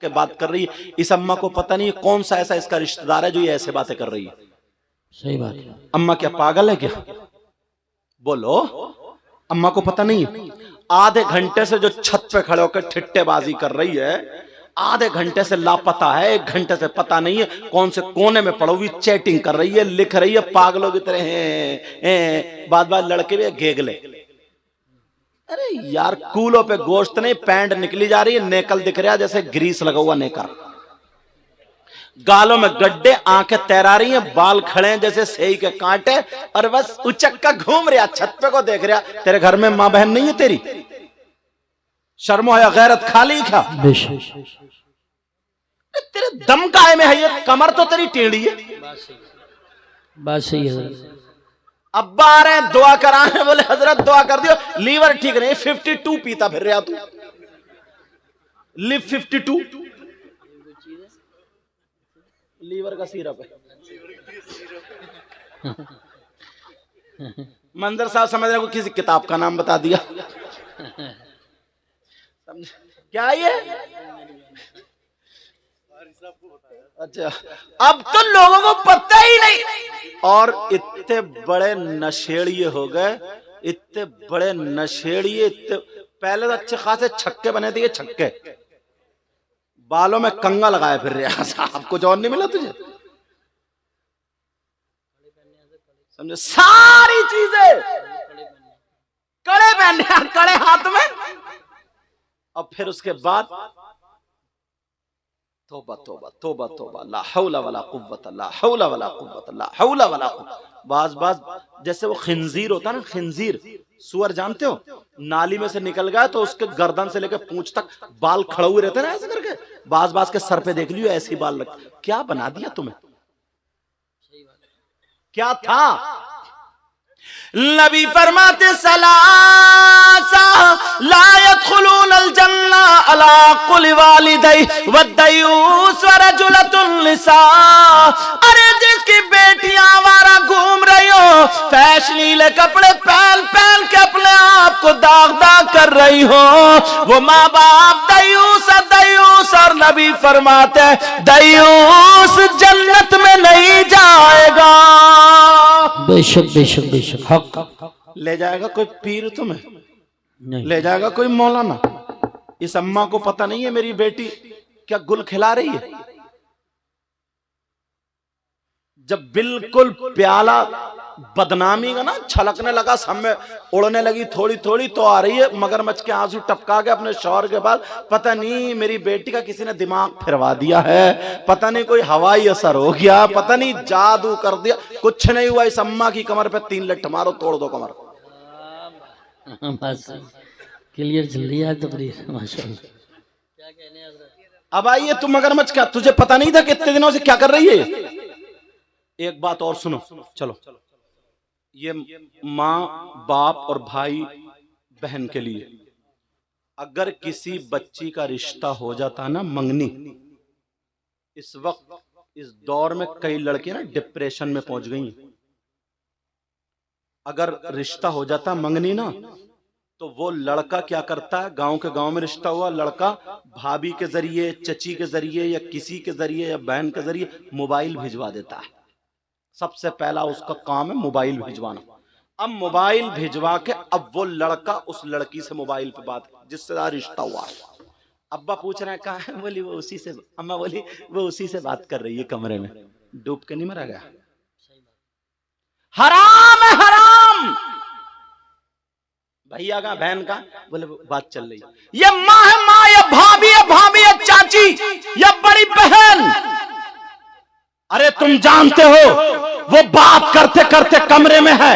के बात कर रही है। इस अम्मा को पता नहीं है कौन सा ऐसा इसका रिश्तेदार है जो ये ऐसे बातें कर रही है। सही बात है। अम्मा क्या पागल है क्या? बोलो, अम्मा को पता नहीं है? आधे घंटे से जो छत पे खड़े होकर ठिट्टेबाजी कर रही है, आधे घंटे से लापता है, 1 घंटे से पता नहीं है कौन से कोने में पड़ी हुई चैटिंग कर रही है, लिख रही है पागलों की तरह हैं। बाद लड़के भी गेगले। अरे यार, कूलों पे गोश्त नहीं, पैंट निकली जा रही है, नेकल दिख रहा है जैसे ग्रीस लगा हुआ नेकर, गालों में गड्ढे, आंखें तैरा रही हैं, बाल खड़े हैं जैसे सेई के कांटे, और बस उचक्का घूम रहा, छत पे को देख रहा। तेरे घर में मां बहन नहीं है तेरी? शर्मो या गैरत खाली क्या? तेरे दम काहे में है ये? कमर तो तेरी टेढ़ी है। बात सही है। अब्बा आ रहे हैं, दुआ कराने, बोले हजरत दुआ कर दियो, लीवर ठीक नहीं, 52 पीता फिर रहा तू। लिव 52 लीवर का सिरप है। मंजर साहब समझ रहे को किसी किताब का नाम बता दिया। क्या ये? अच्छा, अब तो लोगों को पता ही नहीं। और इतने बड़े नशेड़िए हो गए, इतने बड़े नशेड़िए, इतने पहले तो अच्छे खासे छक्के बने थे, ये छक्के बालों में कंगा लगाए फिर रहा। साहब कुछ और नहीं मिला तुझे? समझे? सारी चीजें कड़े पहने, कड़े हाथ में। और फिर उसके बाद तौबा तौबा तौबा तौबा, ला हौला वला कुव्वत, ला हौला वला कुव्वत, ला हौला वला कुव्वत। बाज जैसे वो खिंजीर होता ना, खिंजीर सुअर जानते हो, नाली में से निकल गया तो उसके गर्दन से लेकर पूंछ तक बाल खड़े हुए रहते ना ऐसे करके, बाज के सर पे देख लियो ऐसे ही बाल लग। क्या बना दिया तुम्हें? क्या था? नबी फरमाते सलासा ला यदखुलूनल जन्ना अला कुल वालिदै वद्दयूस व रजुलतुन निसा। अरे जिसकी बेटियां आवारा घूम रही हो, फैशनीले कपड़े पहन पहन के अपने आप को दाग कर रही हो, वो माँ बाप दयूस और नबी फरमाते दयूस जन्नत में नहीं जाएगा। बेशक बेशक बेशक, हक। ले जाएगा कोई पीर तुम्हें नहीं, ले जाएगा कोई मौलाना। इस अम्मा को पता नहीं है मेरी बेटी क्या गुल खिला रही है। जब बिल्कुल प्याला बदनामी का ना छलकने लगा, सब में उड़ने लगी थोड़ी थोड़ी, तो आ रही है मगरमच्छ के आंसू टपका के अपने शौहर के बाद, पता नहीं मेरी बेटी का किसी ने दिमाग फिरवा दिया है, पता नहीं कोई हवाई असर हो गया, पता नहीं जादू कर दिया। कुछ नहीं हुआ, इस अम्मा की कमर पे 3 लठ मारो, तोड़ दो कमर। बस क्लियर चल रही है तकरीर, माशाल्लाह। क्या कहने हज़रत? अब आइए तुम मगरमच्छ का, तुझे पता नहीं था कितने दिनों से क्या कर रही है? एक बात और सुनो, चलो। ये माँ बाप और भाई बहन के लिए, अगर किसी बच्ची का रिश्ता हो जाता ना मंगनी, इस वक्त इस दौर में कई लड़के ना डिप्रेशन में पहुंच गई हैं। अगर रिश्ता हो जाता मंगनी ना, तो वो लड़का क्या करता है, गांव के गांव में रिश्ता हुआ, लड़का भाभी के जरिए, चची के जरिए, या किसी के जरिए, या बहन के जरिए मोबाइल भिजवा देता है। सबसे पहला उसका काम है मोबाइल भिजवाना। अब मोबाइल भिजवा के अब वो लड़का उस लड़की से मोबाइल पे बात, जिससे रिश्ता हुआ। अब्बा पूछ रहे हैं कहाँ है, बोली वो उसी से, अम्मा बोली वो उसी से बात कर रही है कमरे में। डूब के नहीं मरा गया? हराम है हराम। भैया का बहन का, बोले बात चल रही है, ये माँ है माँ, ये भाभी है भाभी, ये चाची, ये बड़ी बहन। अरे तुम जानते हो वो बात करते करते कमरे में है,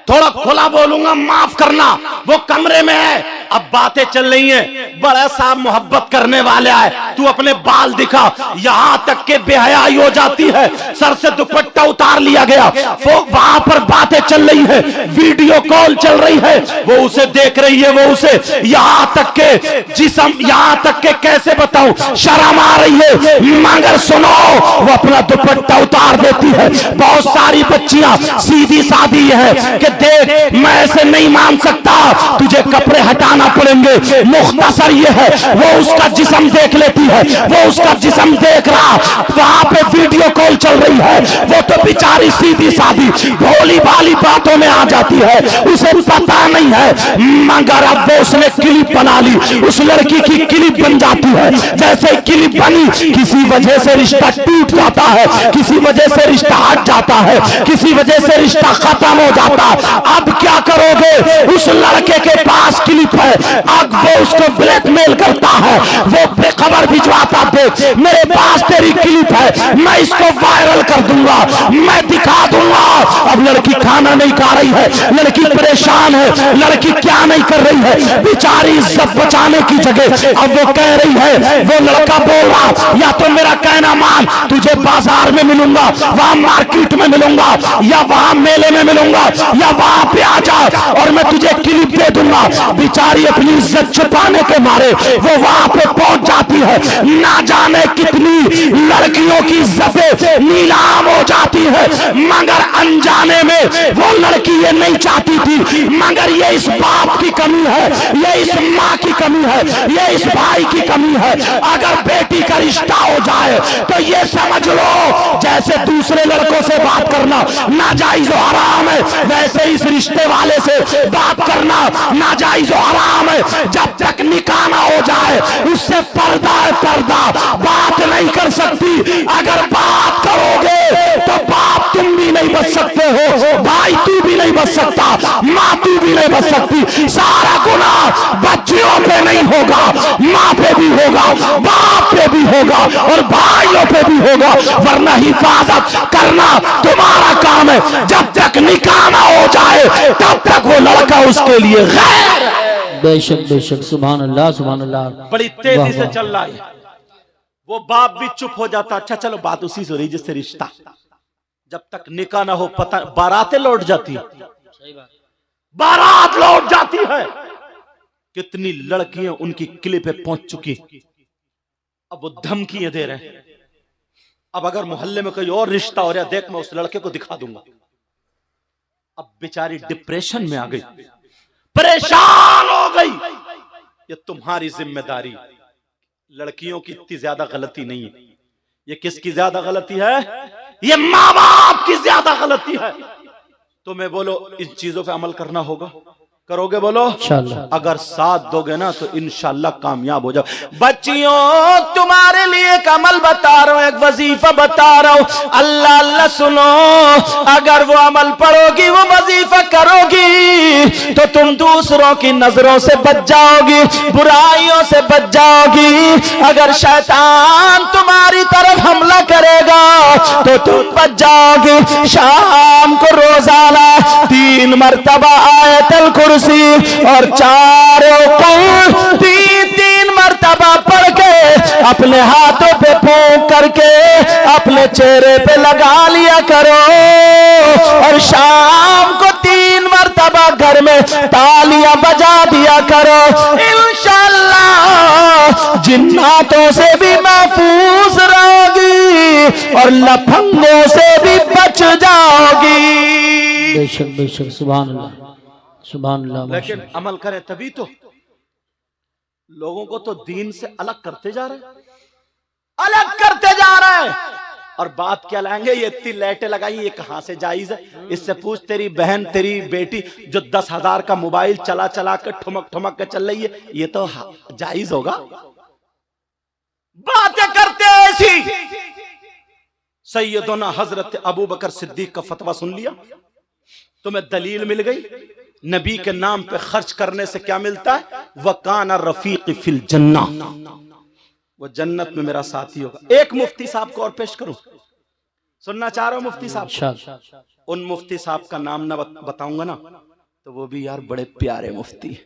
थोड़ा खुला बोलूंगा माफ करना, वो कमरे में है, अब बातें चल रही हैं, बड़ा साहब मोहब्बत करने वाले आए, तू अपने बाल दिखा, यहां तक के बेहयाई हो जाती है, सर से दुपट्टा उतार लिया गया, वो वहां पर बातें चल रही है, वीडियो कॉल चल रही है, वो उसे देख रही है, वो उसे, यहां तक के जिस्म, यहां तक के कैसे बताऊं, शर्म आ रही है, मगर सुनो वो अपना दुपट्टा उतार देती है। बहुत सारी बच्चियां सीधी सादी है कि देख मैं ऐसे नहीं मान सकता, तुझे कपड़े हटाना बताना पड़ेंगे। मुख्तसर ये है, वो उसका जिस्म देख लेती है, वो उसका जिस्म देख रहा, वहां पे वीडियो कॉल चल रही है, वो तो बेचारी सीधी सादी भोली भाली बातों में आ जाती है, उसे पता नहीं है। मगर अब वो उसने क्लिप बना ली, उस लड़की की क्लिप बन जाती है। जैसे क्लिप बनी, किसी वजह से रिश्ता टूट जाता है, किसी वजह से रिश्ता हट जाता है, किसी वजह से रिश्ता खत्म हो जाता है। अब क्या करोगे? उस लड़के के पास क्लिप है, अब वो उसको ब्लैकमेल करता है, वो खबर भिजवाता, देख मेरे पास तेरी क्लिप है, मैं इसको वायरल कर दूंगा, मैं दिखा दूंगा। अब लड़की खाना नहीं खा रही है, लड़की परेशान है, लड़की क्या नहीं कर रही है, बेचारी इज्जत बचाने की जगह अब वो कह रही है, वो लड़का बोल रहा, या तो मेरा कहना मान, तुझे बाजार में मिलूंगा, वहां मार्केट में मिलूंगा, या वहां मेले में मिलूंगा, या वहां पे आ जा और मैं तुझे क्लिप दे दूंगा। बेचारी अपनी इज्जत छुपाने के मारे वो वहां पे पहुंच जाती है। ना जाने कितनी लड़कियों की इज्जतें नीलाम हो जाती है, मगर अनजाने में वो लड़की ये नहीं चाहती थी। मगर ये इस बाप की कमी है, ये इस माँ की कमी है, ये इस भाई की कमी है। अगर बेटी का रिश्ता हो जाए तो ये समझ लो जैसे दूसरे लड़कों से बात करना नाजायज और हराम है, वैसे इस रिश्ते वाले से बात करना नाजायज और हराम है। जब तक निकाह ना हो जाए उससे पर्दा है पर्दा, बात नहीं कर सकती। अगर बात करोगे तो बाप तुम भी नहीं बच सकते हो, भाई तू भी नहीं बच सकता, माँ तू भी नहीं बच सकती। सारा गुनाह बच्चियों पे नहीं होगा, माँ पे भी होगा, बाप पे भी होगा और भाइयों पे भी होगा, वरना हिफाजत करना तुम्हारा काम है। जब तक निकाह ना हो जाए तब तक वो लड़का उसके लिए गैर है। बेशक बेशक, सुभान अल्लाह सुभान अल्लाह। बड़ी तेजी से चल रहा है। वो बाप भी चुप हो जाता, अच्छा चलो बात उसी से हो रही जिससे रिश्ता, जब तक निकाह ना हो पता बारातें लौट जाती है, बारात लौट जाती है। कितनी लड़कियां उनकी किले पे पहुंच चुकी, अब वो धमकियां दे रहे हैं, अब अगर मोहल्ले में कोई और रिश्ता हो रहा देख मैं उस लड़के को दिखा दूंगा। अब बेचारी डिप्रेशन में आ गई, परेशान हो गई। ये तुम्हारी जिम्मेदारी, लड़कियों की इतनी ज्यादा गलती नहीं है, ये किसकी ज्यादा गलती है? ये माँ बाप की ज्यादा गलती है। तुम्हें बोलो इन चीजों पे अमल करना होगा, करोगे बोलो इंशाअल्लाह। अगर साथ दोगे ना तो इंशाअल्लाह कामयाब हो जाओ। बच्चियों तुम्हारे लिए एक अमल बता रहा हूं, एक वजीफा बता रहा हूं, अल्लाह अल्लाह सुनो। अगर वो अमल पढ़ोगी, वो वजीफा करोगी तो तुम दूसरों की नजरों से बच जाओगी, बुराइयों से बच जाओगी। अगर शैतान तुम्हारी तरफ हमला करेगा तो तुम बच जाओगी। शाम को रोजाना 3 मरतबा आयतल कुर्सी और चारों पर 3-3 मरतबा पढ़ के अपने हाथों पे फूंक करके अपने चेहरे पे लगा लिया करो। और शाम को 3 मरतबा घर में तालियां बजा दिया करो। इंशाअल्लाह जिन्नातों से भी महफूज रहोगी और लफंगों से भी बच जाओगी। बेशक बेशक, सुभान अल्लाह सुभान अल्लाह। लेकिन अमल करें तभी तो। लोगों को तो दीन से अलग करते जा रहे हैं, अलग करते जा रहे हैं। और बात क्या लाएंगे, ये इतनी लाइटें लगाई, ये कहां से जायज है? इससे पूछ तेरी बहन तेरी बेटी जो 10,000 का मोबाइल चला चला कर ठुमक ठुमक के चल रही है, ये तो जायज होगा? बातें करते ऐसी। सैयदना हजरत अबू बकर सिद्दीक का फतवा सुन लिया, तुम्हें दलील मिल गई। नबी के नाम पे खर्च करने से क्या मिलता है? वकाना रफीक फिल जन्ना, वो जन्नत में मेरा साथी होगा। एक मुफ्ती साहब को और पेश करूं, सुनना चाह रहा हूं मुफ्ती साहब को। उन मुफ्ती साहब का नाम ना बताऊंगा ना तो वो भी यार बड़े प्यारे मुफ्ती है,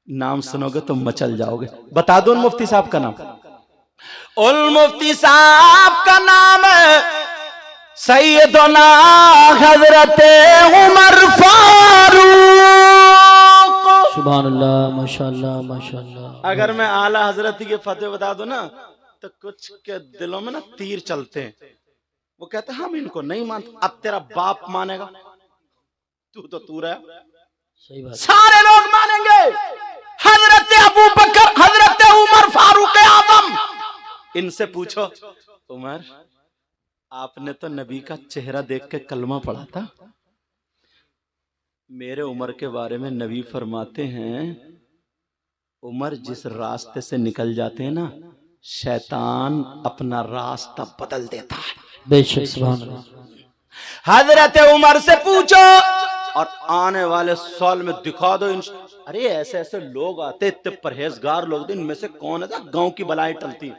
नाम सुनोगे तो मचल जाओगे। बता दो उन मुफ्ती साहब का नाम। उन मुफ्ती साहब का नाम है सैयदना हजरत उमर फारूक। सुभान अल्लाह, माशाअल्लाह माशाअल्लाह। अगर मैं आला हजरत के फतेह बता दूं ना तो कुछ के दिलों में ना तीर चलते हैं। वो कहते हैं हम इनको नहीं मानते। अब तेरा बाप मानेगा, तू तो तू रहा, सही बात। सारे लोग मानेंगे, हजरत अबू बकर, हजरत उमर फारूक आजम, इनसे पूछो, उमर आपने तो नबी का चेहरा देख के कलमा पढ़ा था। मेरे उमर के बारे में नबी फरमाते हैं, उमर जिस रास्ते से निकल जाते हैं ना, शैतान अपना रास्ता बदल देता है। बेशक सुभान अल्लाह। हजरत उमर से पूछो और आने वाले साल में दिखा दो। अरे ऐसे ऐसे लोग आते, इतने परहेजगार लोग, इनमें से कौन है गांव की बलाएं टलती।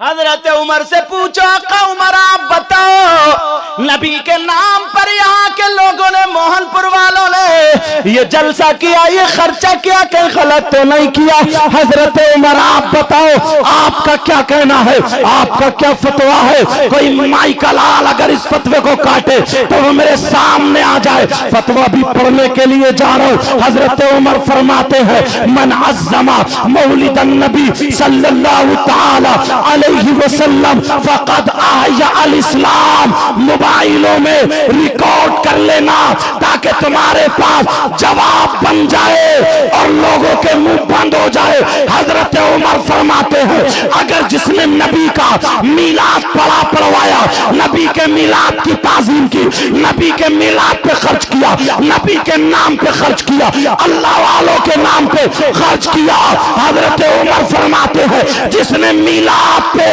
हजरत उमर से पूछो, उमर आप बताओ, नबी के नाम पर यहाँ के लोगों ने, मोहनपुर वालों ने ये जलसा किया, ये खर्चा किया, कहीं गलत तो नहीं किया? हजरत उमर आप बताओ, आपका क्या कहना है, आपका क्या फतवा है? कोई माई का लाल अगर इस फतवे को काटे तो वो मेरे सामने आ जाए। फतवा भी पढ़ने के लिए जा रहा हूँ। हजरत उमर फरमाते हैं, मन अज़्ज़मा मौलिदन नबी सल्लल्लाहु तआला अलैहि वसल्लम फक़द आया अल इस्लाम। मोबाइलों में रिकॉर्ड कर लेना ताकि तुम्हारे पास जवाब बन जाए और लोगों के मुंह बंद हो जाए। हजरत उमर फरमाते हैं, अगर जिसने नबी का मीलाद पढ़वाया, नबी के मीलाद की ताज़ीम की, नबी के मीलाद पे खर्च किया, नबी के नाम पे खर्च किया, अल्लाह वालों के नाम पे खर्च किया, हजरत उमर फरमाते हैं जिसने मीलाद पे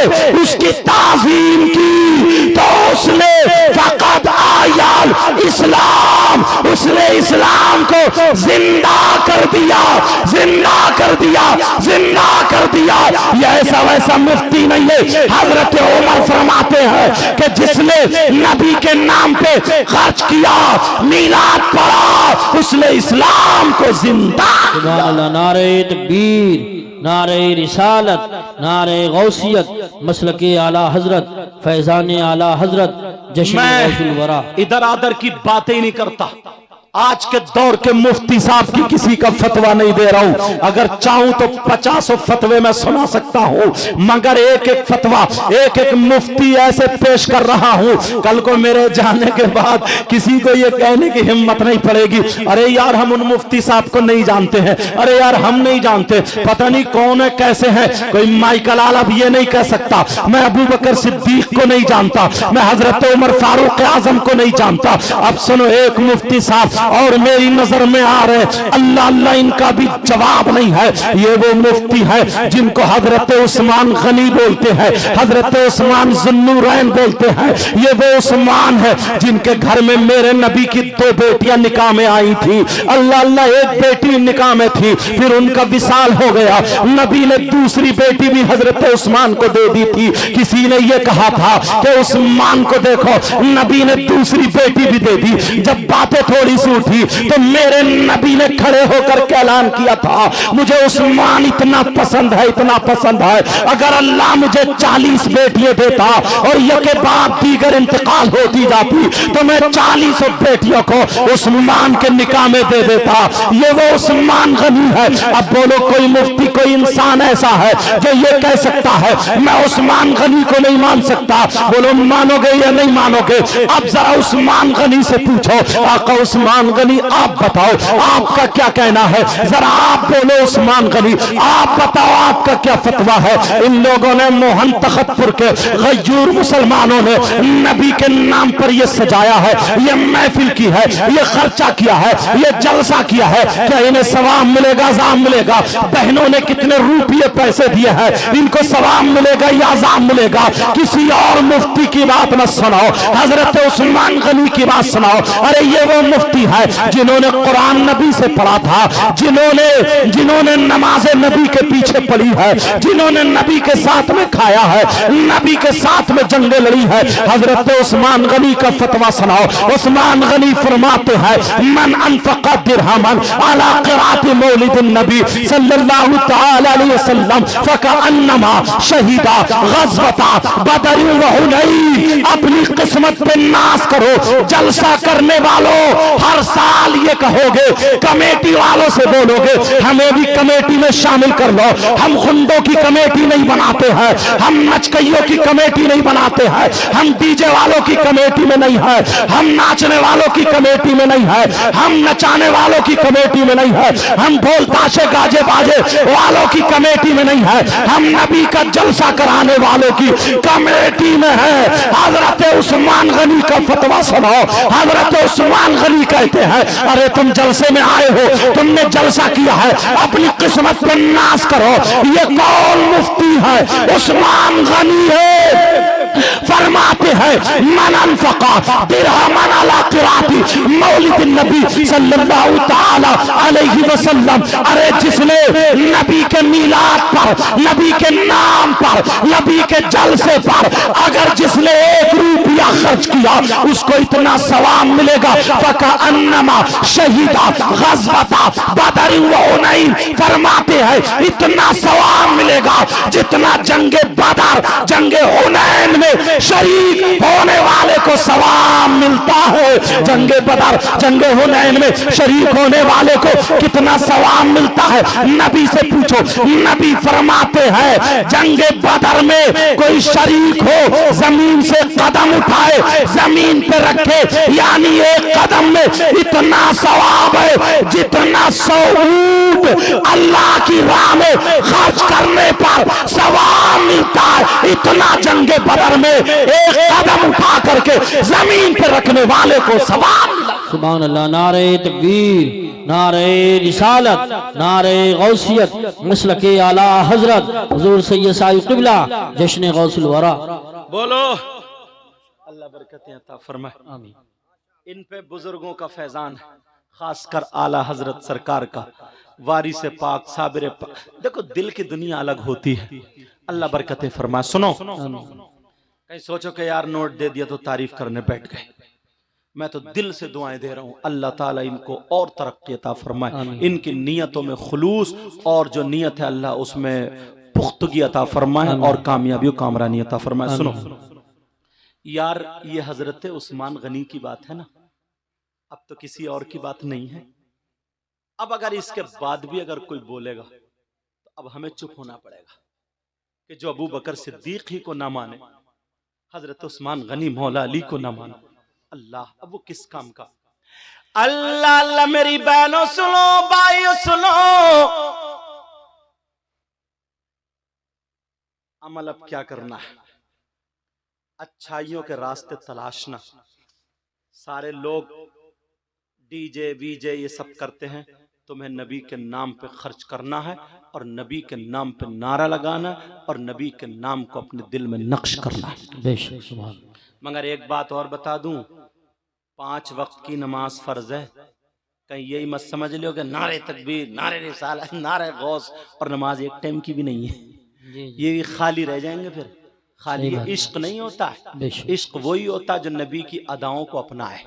उसकी ताज़ीम की तो उसने फक़द आयाल इस्लाम, उसने इस्लाम को जिंदा कर दिया, जिंदा कर दिया, जिंदा कर दिया। यह ऐसा वैसा मुफ्ती नहीं है। हजरत उमर फरमाते हैं कि जिसने नबी के नाम पे खर्च किया, मीलाद पढ़ा, उसने इस्लाम को जिंदा। सुभान अल्लाह। नारे तकबीर, नारे रिसालत, नारे गौसियत, मसलके आला हजरत, फैजान आला हजरत, जश्न गौसुल वरा। इधर आदर की बातें ही नहीं करता। आज के दौर के मुफ्ती साहब की किसी का फतवा नहीं दे रहा हूं। अगर चाहूं तो 50 फतवे मैं सुना सकता हूं, मगर एक एक फतवा, एक एक मुफ्ती ऐसे पेश कर रहा हूं, कल को मेरे जाने के बाद किसी को ये कहने की हिम्मत नहीं पड़ेगी, अरे यार हम उन मुफ्ती साहब को नहीं जानते हैं, अरे यार हम नहीं जानते, पता नहीं कौन है, कैसे है। कोई माइकल आला भी ये नहीं कह सकता मैं अबू बकर सिद्दीक को नहीं जानता, मैं हजरत उमर फारूक आजम को नहीं जानता। अब सुनो, एक मुफ्ती साहब और मेरी नजर में आ रहे, अल्लाह अल्लाह इनका भी जवाब नहीं है। ये वो मुफ्ती है जिनको हजरत उस्मान गनी बोलते हैं, हजरत उस्मान ज़ुन्नूरैन बोलते हैं। ये वो उस्मान है जिनके घर में मेरे नबी की 2 बेटियां निकाह में आई थी। अल्लाह अल्लाह, एक बेटी निकाह में थी, फिर उनका विसाल हो गया, नबी ने दूसरी बेटी भी हजरत उस्मान को दे दी थी। किसी ने ये कहा था कि उस्मान को देखो, नबी ने दूसरी बेटी भी दे दी। जब बातें थोड़ी सी उठी तो मेरे नबी ने खड़े होकर के ऐलान किया था, मुझे उस्मान इतना पसंद है, इतना पसंद है, अगर अल्लाह मुझे 40 बेटियां देता और ये के बाद दीगर इंतकाल होती जाती तो मैं 40 बेटियों को उस्मान के निकाह में दे देता। ये वो उस्मान गनी है। अब बोलो, कोई मुफ्ती, कोई इंसान ऐसा है जो ये कह सकता है मैं उस्मान गनी को नहीं मान सकता? बोलो, मानोगे या नहीं मानोगे? अब जरा उस्मान गनी से पूछो, आका उस्मान गनी आप बताओ आपका क्या कहना है, जरा आप बोलो उस्मान गनी, आप बताओ आपका क्या फतवा है। इन लोगों ने, मोहन तखतपुर के गयूर मुसलमानों ने नबी के नाम पर यह सजाया है, यह महफिल की है, यह खर्चा किया है, यह जलसा किया है। क्या इन्हें सवाब मिलेगा, अज़ाब मिलेगा? बहनों ने कितने रुपये पैसे दिए हैं, इनको सवाब मिलेगा या अज़ाब मिलेगा? किसी और मुफ्ती की बात न सुनाओ, हजरत उस्मान गनी की बात सुनाओ। अरे ये वो मुफ्ती है जिन्होंने कुरान नबी से पढ़ा था, जिन्होंने नमाज नबी के पीछे पढ़ी है, जिन्होंने नबी के साथ में खाया है, नबी के साथ में जंगें लड़ी है। हजरत उस्मान गनी का फतवा सुनाओ। उस्मान गनी फरमाते हैं, मन अनफक़ा दिरहमन अला क़िराअत मौलिदिन नबी सल्लल्लाहु तआला अलैहि वसल्लम फ़कअन्नमा शहीदा ग़ज़वता बदर व हुनैन। अपनी किस्मत पे नाश करो, जलसा करने वालों, हर साल ये कहोगे, कमेटी वालों से बोलोगे हमें भी कमेटी में शामिल कर लो। हम खुंडों की कमेटी नहीं बनाते हैं, हम नचकइयों की कमेटी नहीं बनाते हैं, हम डीजे वालों की कमेटी में नहीं है, हम नाचने वालों की कमेटी में नहीं है, हम नचाने वालों की कमेटी में नहीं है, हम ढोल ताशे गाजे बाजे वालों की कमेटी में नहीं है, हम नबी का जलसा कराने वालों की कमेटी में है। हजरत उस्मान गनी का फतवा सुनो। हजरत उस्मान गनी कहते हैं अरे तुम जलसे में आए हो, तुमने जलसा किया है, अपनी किस्मत पे नाश करो। ये कौन मुफ्ती है? उस्मान गनी है। फरमाते हैं मन अनफका दिरहमन अला क़िराती मौलिद नबी सल्लल्लाहु ताला अलैहि वसल्लम। अरे जिसने नबी के मीलाद पर, नबी के नाम पर, नबी के जलसे पर अगर जिसने 1 रुपया खर्च किया उसको इतना सवाब मिलेगा फका अन्नमा शहीदा गज़वता बदर व हुनैन। फरमाते हैं इतना सवाब मिलेगा जितना जंगे बदर, जंगे हुनैन में शरीक होने वाले को सवाब मिलता है। जंगे बदर, जंगे हुनैन में शरीक होने वाले को कितना सवाब मिलता है? नबी से पूछो। नबी फरमाते हैं जंगे बदर में कोई शरीक हो, जमीन से कदम उठाए, जमीन पे रखे, यानी 1 कदम में इतना सवाब है जितना 100 ऊंट अल्लाह की राह में खर्च करने पर सवाब मिलता है। इतना जंगे बदर में 1 कदम उठा करके जमीन पे रखने वाले को सवाब मिला। सुभान अल्लाह। नारे तकबीर, नारे रिसालत, नारे गौसियत, मसलके आला हजरत हुजूर सैयद साहिब क़िबला जश्न गौसुल वरा। बोलो अल्लाह बरकतें अता फरमाए। आमीन। इन पे बुजुर्गों का फैजान, खासकर आला हजरत सरकार का, वारिस पाक साबिर पाक। देखो दिल की दुनिया अलग होती है। अल्लाह बरकतें फरमाए। सुनो, कहीं सोचो कि यार नोट दे दिया तो तारीफ करने बैठ गए। मैं तो दिल से दुआएं दे रहा हूँ अल्लाह ताला इनको और तरक्की अता फरमाए, इनकी नियतों में खुलूस और जो नियत है अल्लाह उसमें पुख्तगी अता फरमाए और कामयाबी और कामरानी अता फरमाए। सुनो यार, ये हजरत उस्मान गनी की बात है ना, अब तो किसी और की बात नहीं है। अब अगर इसके बाद भी अगर कोई बोलेगा तो अब हमें चुप होना पड़ेगा कि जो अबू बकर सिद्दीक ही को ना माने, हजरत उस्मान गनी मौला अली को ना माने, अल्लाह अब वो किस काम का? अल्लाह अल्लाह मेरी बहनों सुनो, भाइयों सुनो, अमल अब क्या करना है? अच्छाइयों के रास्ते तलाशना। सारे लोग डीजे वीजे ये सब करते हैं, तुम्हें नबी के नाम पे खर्च करना है और नबी के नाम पे नारा लगाना और नबी के नाम को अपने दिल में नक्श करना है। बेशक सुभान। मगर एक बात और बता दूं, 5 वक्त की नमाज फर्ज है। कहीं यही मत समझ लो कि नारे तकबीर, नारे रिसालत, नारे गौस और नमाज एक टाइम की भी नहीं है। ये भी खाली रह जाएंगे। फिर खाली इश्क नहीं होता है। इश्क वही होता है जो नबी की अदाओं को अपनाए,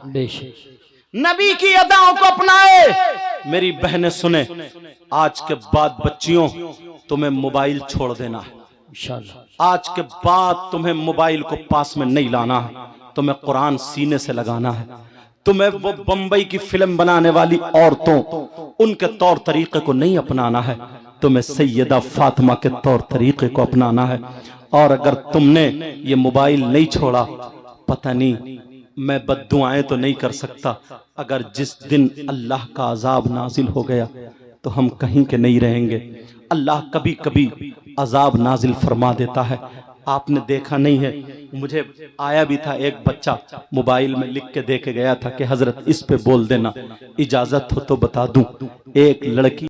नबी की अदाओं को अपनाए। मेरी बहनें सुने, आज के बाद बच्चियों तुम्हें मोबाइल छोड़ देना है इंशाअल्लाह। आज के बाद तुम्हें मोबाइल को पास में नहीं लाना है, तुम्हें कुरान सीने से लगाना है। तुम्हें वो बंबई की फिल्म बनाने वाली औरतों उनके तौर तरीके को नहीं अपनाना है, तुम्हें सैयदा फातिमा के तौर तरीके को अपनाना है। और अगर तुमने ये मोबाइल नहीं छोड़ा, पता नहीं, मैं बद्दुआएं तो नहीं कर सकता, अगर जिस दिन अल्लाह का अजाब नाजिल हो गया तो हम कहीं के नहीं रहेंगे। अल्लाह कभी कभी अजाब नाजिल फरमा देता है। आपने देखा नहीं है, मुझे आया भी था एक बच्चा मोबाइल में लिख के दे के गया था कि हजरत इस पे बोल देना, इजाजत हो तो बता दूं। एक लड़की